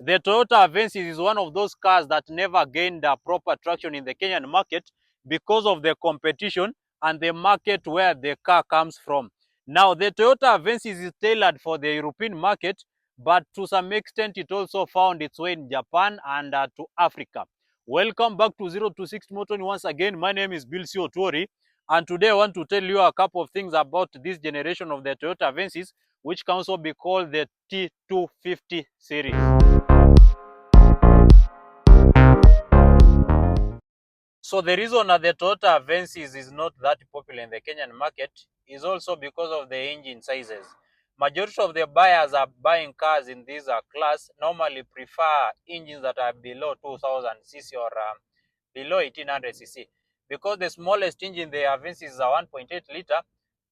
The Toyota Avensis is one of those cars that never gained proper traction in the Kenyan market because of the competition and the market where the car comes from. Now, the Toyota Avensis is tailored for the European market, but to some extent, it also found its way in Japan and to Africa. Welcome back to 026 Motor. Once again, my name is Bill Otuori, and today I want to tell you a couple of things about this generation of the Toyota Avensis, which can also be called the T250 series. So the reason that the Toyota Avensis is not that popular in the Kenyan market is also because of the engine sizes. Majority of the buyers are buying cars in this class normally prefer engines that are below 2000cc or below 1800cc. Because the smallest engine the Avensis is a 1.8 liter,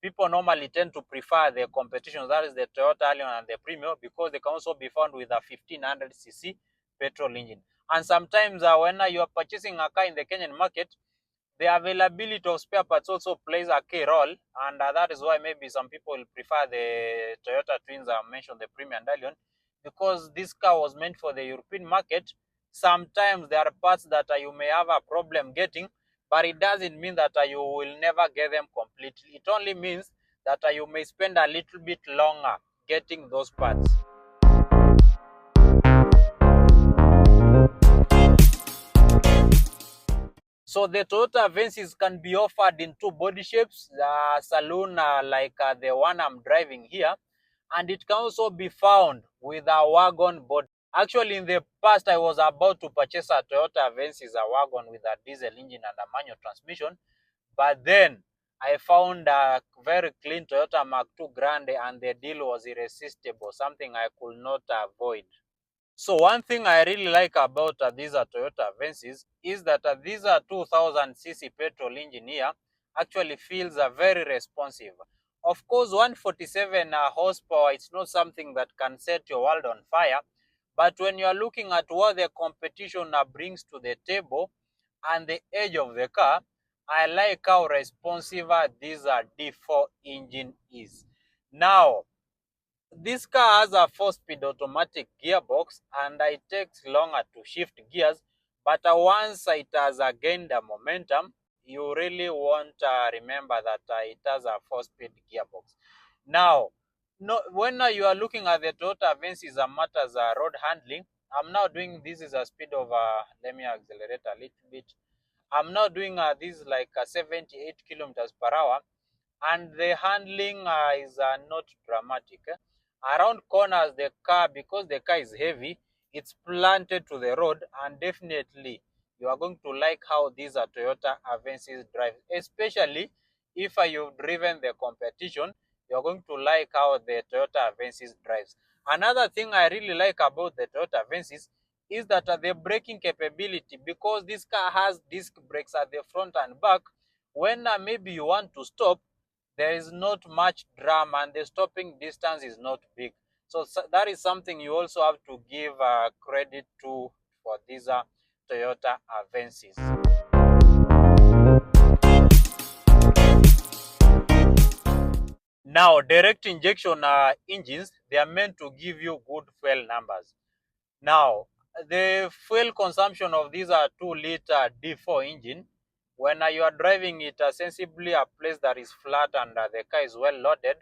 people normally tend to prefer the competition, that is the Toyota Allion and the Premio, because they can also be found with a 1500cc petrol engine. And sometimes when you are purchasing a car in the Kenyan market, the availability of spare parts also plays a key role, and that is why maybe some people prefer the Toyota twins I mentioned, the Premium and Allion, because this car was meant for the European market. Sometimes there are parts that you may have a problem getting, but it doesn't mean that you will never get them completely. It only means that you may spend a little bit longer getting those parts. So the Toyota Avensis can be offered in two body shapes, saloon like the one I'm driving here, and it can also be found with a wagon body. Actually, in the past, I was about to purchase a Toyota Avensis, a wagon with a diesel engine and a manual transmission, but then I found a very clean Toyota Mark II Grande, and the deal was irresistible, something I could not avoid. So one thing I really like about these Toyota Avensis is that these 2000cc petrol engine here actually feels very responsive. Of course, 147 horsepower, it's not something that can set your world on fire, but when you are looking at what the competition brings to the table and the age of the car, I like how responsive this D4 engine is. Now, this car has a 4-speed automatic gearbox, and it takes longer to shift gears, but once it has gained the momentum, you really won't remember that it has a 4-speed gearbox. Now, when you are looking at the Toyota Avensis matters road handling, I'm now doing this is a speed of, let me accelerate a little bit. I'm now doing this like 78 kilometers per hour, and the handling is not dramatic. Around corners, the car, because the car is heavy, it's planted to the road, and definitely you are going to like how these Toyota Avensis drive, especially if you've driven the competition. You're going to like how the Toyota Avensis drives. Another thing I really like about the Toyota Avensis is that the braking capability, because this car has disc brakes at the front and back. When maybe you want to stop, there is not much drama, and the stopping distance is not big. So that is something you also have to give credit to for these Toyota Avensis. Now, direct injection engines, they are meant to give you good fuel numbers. Now, the fuel consumption of these 2-liter D4 engine, when you are driving it sensibly a place that is flat and the car is well loaded,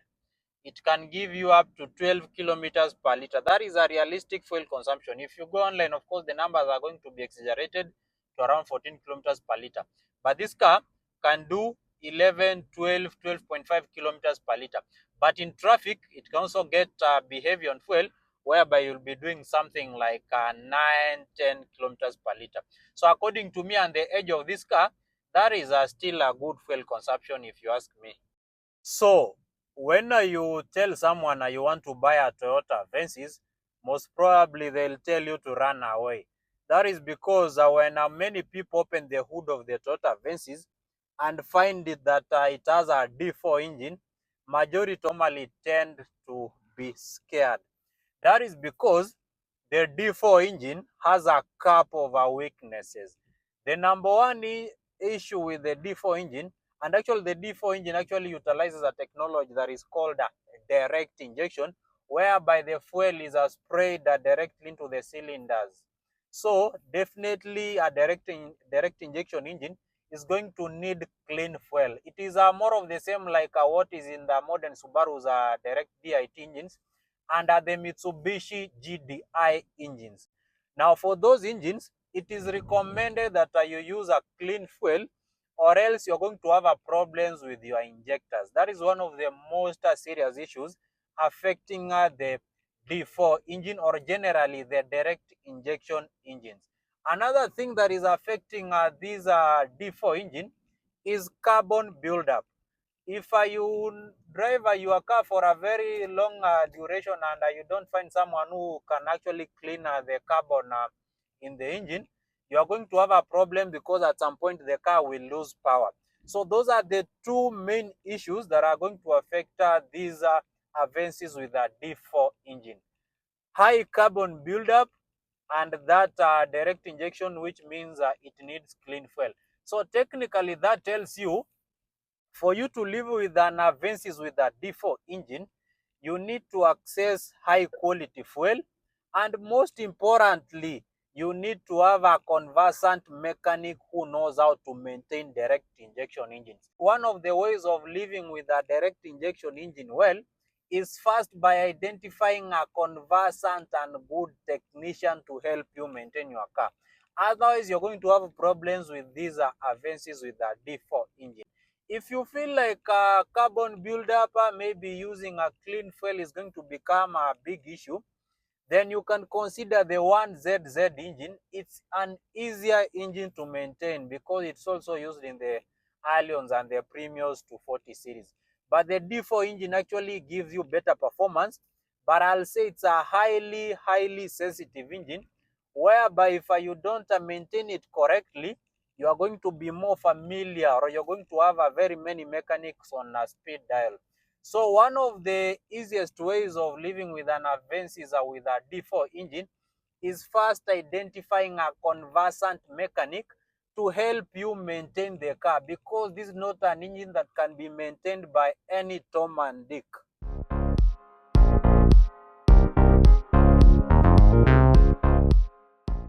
it can give you up to 12 kilometers per liter. That is a realistic fuel consumption. If you go online, of course, the numbers are going to be exaggerated to around 14 kilometers per liter. But this car can do 11, 12, 12.5 kilometers per liter. But in traffic, it can also get be heavy on fuel, whereby you'll be doing something like 9, 10 kilometers per liter. So according to me and the age of this car, that is still a good fuel consumption if you ask me. So when you tell someone you want to buy a Toyota Avensis, most probably they'll tell you to run away. That is because when many people open the hood of the Toyota Avensis and find it that it has a D4 engine, majority normally tend to be scared. That is because the D4 engine has a couple of weaknesses. The number one issue with the D4 engine, and actually the D4 engine actually utilizes a technology that is called direct injection, whereby the fuel is sprayed directly into the cylinders. So definitely a direct injection engine is going to need clean fuel. It is more of the same like what is in the modern Subaru's direct DIT engines and the Mitsubishi GDI engines. Now for those engines, it is recommended that you use a clean fuel, or else you're going to have problems with your injectors. That is one of the most serious issues affecting the D4 engine, or generally the direct injection engines. Another thing that is affecting this D4 engine is carbon buildup. If you drive your car for a very long duration and you don't find someone who can actually clean the carbon in the engine, you are going to have a problem, because at some point the car will lose power. So those are the two main issues that are going to affect these Avensis with a D4 engine: high carbon buildup, and that direct injection, which means it needs clean fuel. So technically that tells you, for you to live with an Avensis with a D4 engine, you need to access high quality fuel, and most importantly, you need to have a conversant mechanic who knows how to maintain direct injection engines. One of the ways of living with a direct injection engine well is first by identifying a conversant and good technician to help you maintain your car. Otherwise, you're going to have problems with these Avensis with a D4 engine. If you feel like carbon buildup, maybe using a clean fuel is going to become a big issue, then you can consider the 1ZZ engine. It's an easier engine to maintain because it's also used in the Allions and the Premios 240 series. But the D4 engine actually gives you better performance, but I'll say it's a highly sensitive engine, whereby if you don't maintain it correctly, you are going to be more familiar, or you're going to have a very many mechanics on a speed dial. So one of the easiest ways of living with an Avensis with a D4 engine is first identifying a conversant mechanic to help you maintain the car, because this is not an engine that can be maintained by any Tom and Dick.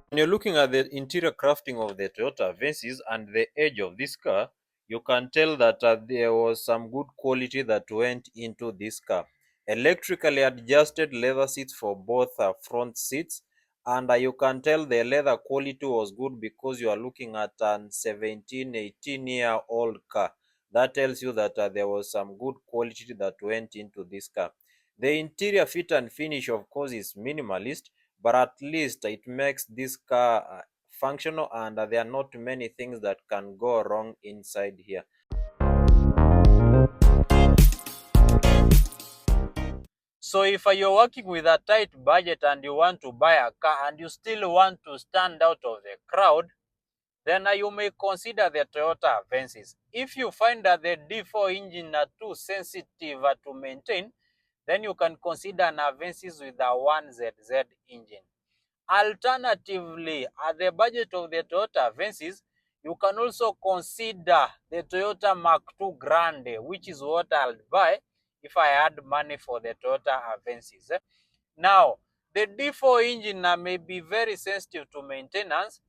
When you're looking at the interior crafting of the Toyota Avensis and the edge of this car, you can tell that there was some good quality that went into this car. Electrically adjusted leather seats for both front seats, and you can tell the leather quality was good because you are looking at an 17-18-year-old car. That tells you that there was some good quality that went into this car. The interior fit and finish, of course, is minimalist, but at least it makes this car functional, and there are not many things that can go wrong inside here. So if you're working with a tight budget and you want to buy a car and you still want to stand out of the crowd, then you may consider the Toyota Avensis. If you find that the D4 engine are too sensitive to maintain, then you can consider an Avensis with a 1ZZ engine. Alternatively, at the budget of the Toyota Avensis, you can also consider the Toyota Mark II Grande, which is what I'll buy if I had money for the Toyota Avensis. Now, the D4 engine may be very sensitive to maintenance,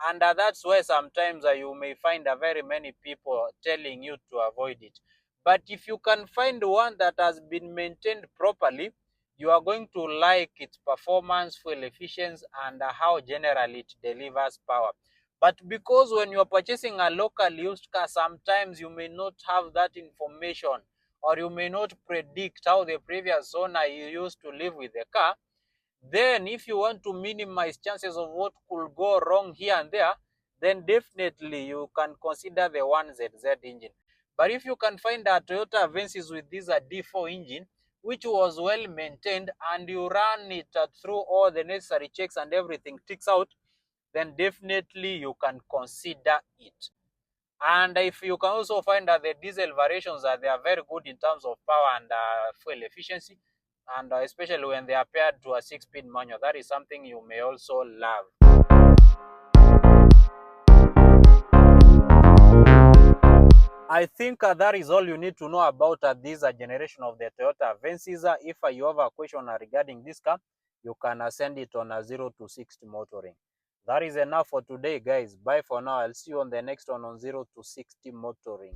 and that's why sometimes you may find very many people telling you to avoid it. But if you can find one that has been maintained properly, you are going to like its performance, fuel efficiency, and how generally it delivers power. But because when you are purchasing a local used car, sometimes you may not have that information, or you may not predict how the previous owner used to live with the car, then if you want to minimize chances of what could go wrong here and there, then definitely you can consider the 1ZZ engine. But if you can find a Toyota Avensis with this D4 engine, which was well maintained, and you run it through all the necessary checks and everything ticks out, then definitely you can consider it. And if you can also find that the diesel variations they are very good in terms of power and fuel efficiency, and especially when they are paired to a 6-speed manual, that is something you may also love. I think that is all you need to know about this generation of the Toyota Avensis. If you have a question regarding this car, you can send it on 0 to 60 motoring. That is enough for today, guys. Bye for now. I'll see you on the next one on 0 to 60 motoring.